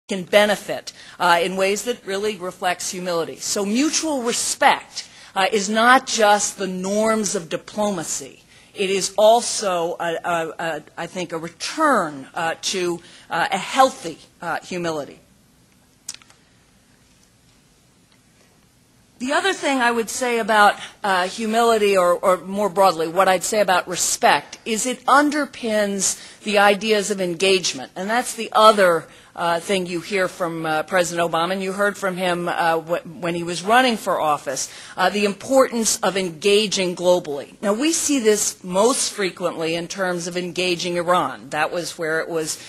can benefit in ways that really reflects humility. So mutual respect is not just the norms of diplomacy. It is also, I think, a return to a healthy humility. The other thing I would say about humility, or more broadly, what I'd say about respect, is it underpins the ideas of engagement. And that's the other thing you hear from President Obama, and you heard from him when he was running for office, the importance of engaging globally. Now, we see this most frequently in terms of engaging Iran. That was where it was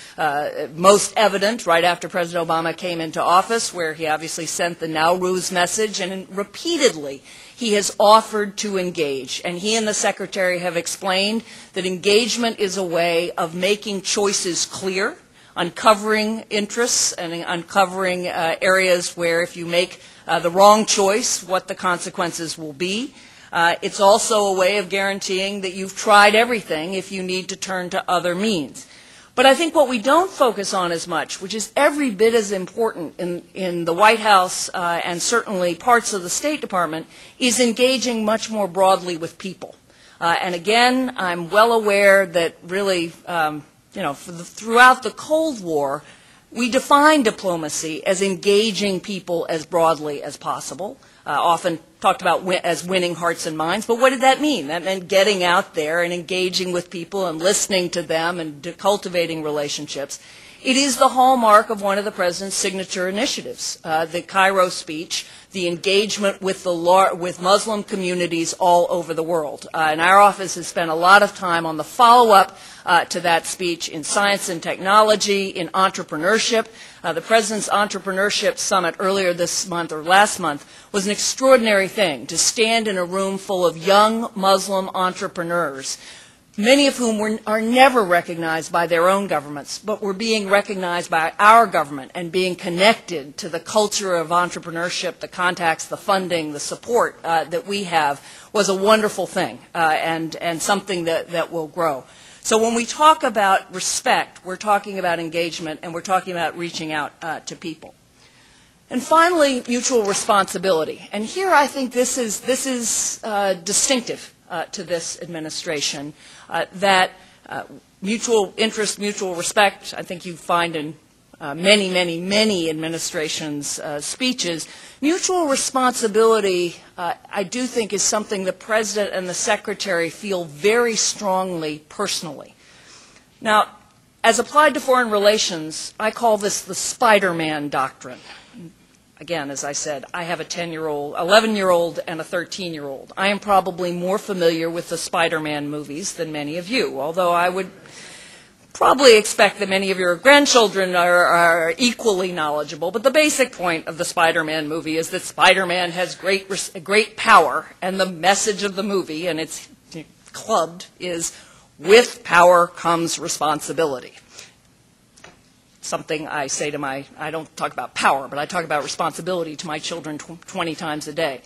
most evident right after President Obama came into office, where he obviously sent the Nowruz message, and repeatedly he has offered to engage. And he and the Secretary have explained that engagement is a way of making choices clear, uncovering interests and uncovering areas where if you make the wrong choice, what the consequences will be. It's also a way of guaranteeing that you've tried everything if you need to turn to other means. But I think what we don't focus on as much, which is every bit as important in the White House and certainly parts of the State Department, is engaging much more broadly with people. And again, I'm well aware that really throughout the Cold War, we defined diplomacy as engaging people as broadly as possible, often talked about as winning hearts and minds. But what did that mean? That meant getting out there and engaging with people and listening to them and cultivating relationships. It is the hallmark of one of the President's signature initiatives, the Cairo Speech, the engagement with Muslim communities all over the world. And our office has spent a lot of time on the follow-up to that speech in science and technology, in entrepreneurship. The President's Entrepreneurship Summit earlier this month or last month was an extraordinary thing, to stand in a room full of young Muslim entrepreneurs, many of whom are never recognized by their own governments, but were being recognized by our government and being connected to the culture of entrepreneurship, the contacts, the funding, the support that we have, was a wonderful thing and something that will grow. So when we talk about respect, we're talking about engagement, and we're talking about reaching out to people. And finally, mutual responsibility. And here I think this is distinctive to this administration, that mutual interest, mutual respect, I think you find in many administrations' speeches. Mutual responsibility, I do think, is something the President and the Secretary feel very strongly personally. Now, as applied to foreign relations, I call this the Spider-Man Doctrine. Again, as I said, I have a 11-year-old and a 13-year-old. I am probably more familiar with the Spider-Man movies than many of you, although I would probably expect that many of your grandchildren are equally knowledgeable. But the basic point of the Spider-Man movie is that Spider-Man has great power, and the message of the movie, and it's clubbed, is with power comes responsibility. Something I say to I don't talk about power, but I talk about responsibility to my children 20 times a day.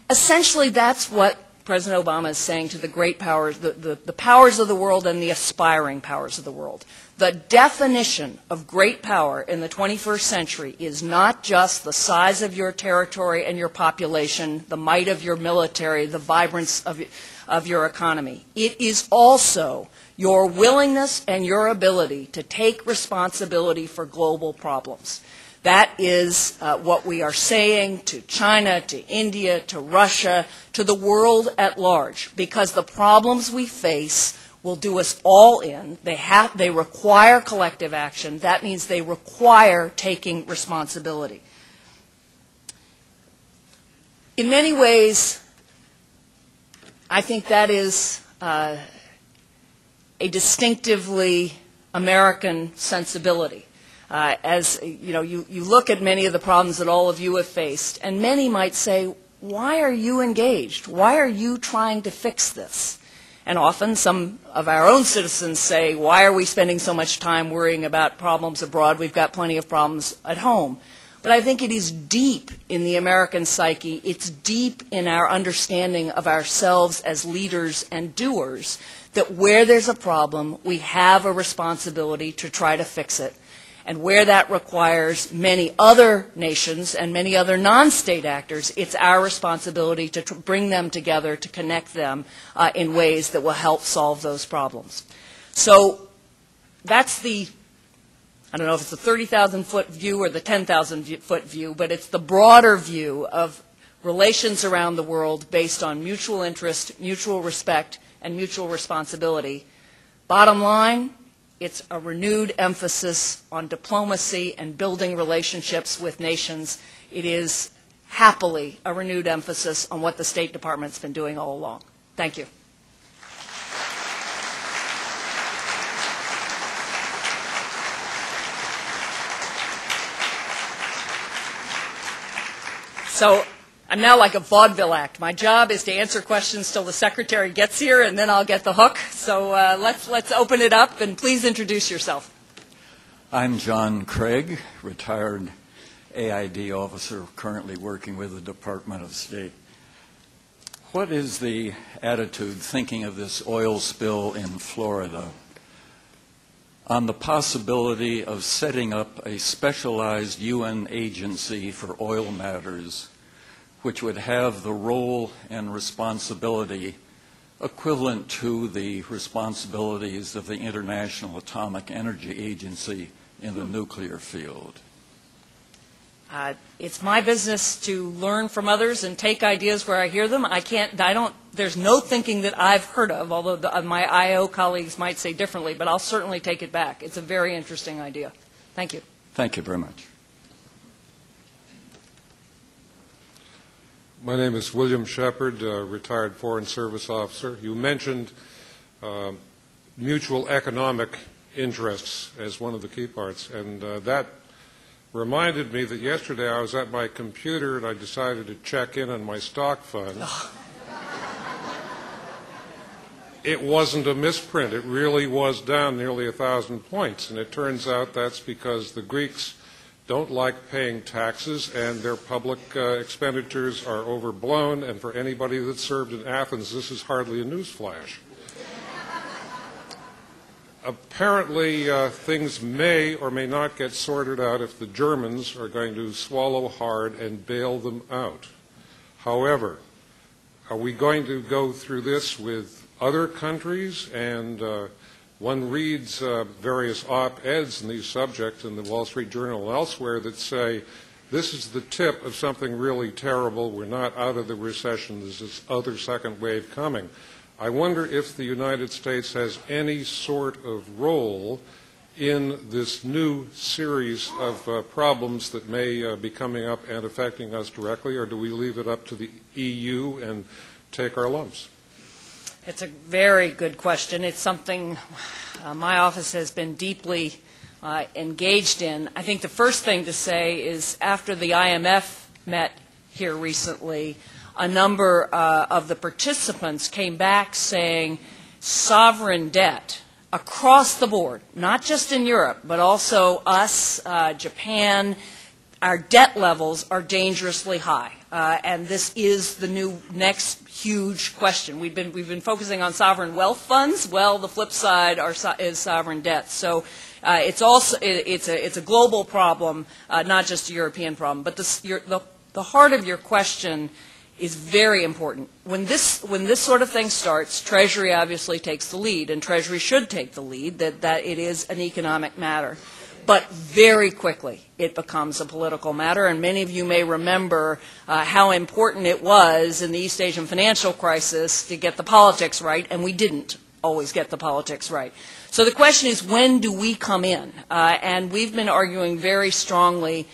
Essentially, that's what President Obama is saying to the great powers, the powers of the world and the aspiring powers of the world. The definition of great power in the 21st century is not just the size of your territory and your population, the might of your military, the vibrance of your economy. It is also your willingness and your ability to take responsibility for global problems. That is what we are saying to China, to India, to Russia, to the world at large, because the problems we face will do us all in. They require collective action. That means they require taking responsibility. In many ways, I think that is a distinctively American sensibility. As you look at many of the problems that all of you have faced, and many might say, why are you engaged? Why are you trying to fix this? And often some of our own citizens say, why are we spending so much time worrying about problems abroad? We've got plenty of problems at home. But I think it is deep in the American psyche. It's deep in our understanding of ourselves as leaders and doers that where there's a problem, we have a responsibility to try to fix it. And where that requires many other nations and many other non-state actors, it's our responsibility to bring them together, to connect them in ways that will help solve those problems. So that's the, I don't know if it's the 30,000-foot view or the 10,000-foot view, but it's the broader view of relations around the world based on mutual interest, mutual respect, and mutual responsibility. Bottom line, it's a renewed emphasis on diplomacy and building relationships with nations. It is happily a renewed emphasis on what the State Department's been doing all along. Thank you. So I'm now like a vaudeville act. My job is to answer questions till the secretary gets here, and then I'll get the hook. So let's open it up, and please introduce yourself. I'm John Craig, retired AID officer, currently working with the Department of State. What is the attitude thinking of this oil spill in Florida on the possibility of setting up a specialized UN agency for oil matters which would have the role and responsibility equivalent to the responsibilities of the International Atomic Energy Agency in the nuclear field? It's my business to learn from others and take ideas where I hear them. There's no thinking that I've heard of, although my IO colleagues might say differently, but I'll certainly take it back. It's a very interesting idea. Thank you. Thank you very much. My name is William Sheppard, retired Foreign Service officer. You mentioned mutual economic interests as one of the key parts, and that reminded me that yesterday I was at my computer and I decided to check in on my stock fund. It wasn't a misprint. It really was down nearly 1,000 points, and it turns out that's because the Greeks don't like paying taxes and their public expenditures are overblown, and for anybody that served in Athens, this is hardly a newsflash. Apparently, things may or may not get sorted out if the Germans are going to swallow hard and bail them out. However, are we going to go through this with other countries? And one reads various op-eds in these subjects in the Wall Street Journal and elsewhere that say, this is the tip of something really terrible. We're not out of the recession. There's this other second wave coming. I wonder if the United States has any sort of role in this new series of problems that may be coming up and affecting us directly, or do we leave it up to the EU and take our lumps? It's a very good question. It's something my office has been deeply engaged in. I think the first thing to say is after the IMF met here recently, a number of the participants came back saying sovereign debt across the board, not just in Europe, but also us, Japan, our debt levels are dangerously high. And this is the new next huge question. We've been focusing on sovereign wealth funds. Well, the flip side is sovereign debt. So it's a global problem, not just a European problem. But the heart of your question is very important. When this sort of thing starts, Treasury obviously takes the lead, and Treasury should take the lead, that it is an economic matter. But very quickly it becomes a political matter, and many of you may remember how important it was in the East Asian financial crisis to get the politics right, and we didn't always get the politics right. So the question is, when do we come in? And we've been arguing very strongly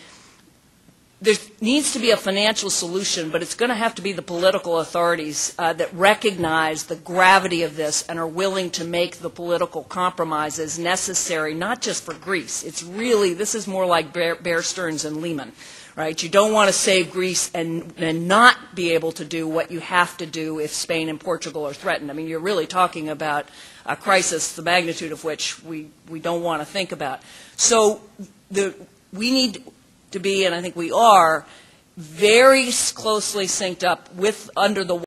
there needs to be a financial solution, but it's going to have to be the political authorities that recognize the gravity of this and are willing to make the political compromises necessary, not just for Greece. It's really, this is more like Bear Stearns and Lehman, right? You don't want to save Greece and not be able to do what you have to do if Spain and Portugal are threatened. I mean, you're really talking about a crisis the magnitude of which we don't want to think about. So we need to be, and I think we are, very closely synced up with under the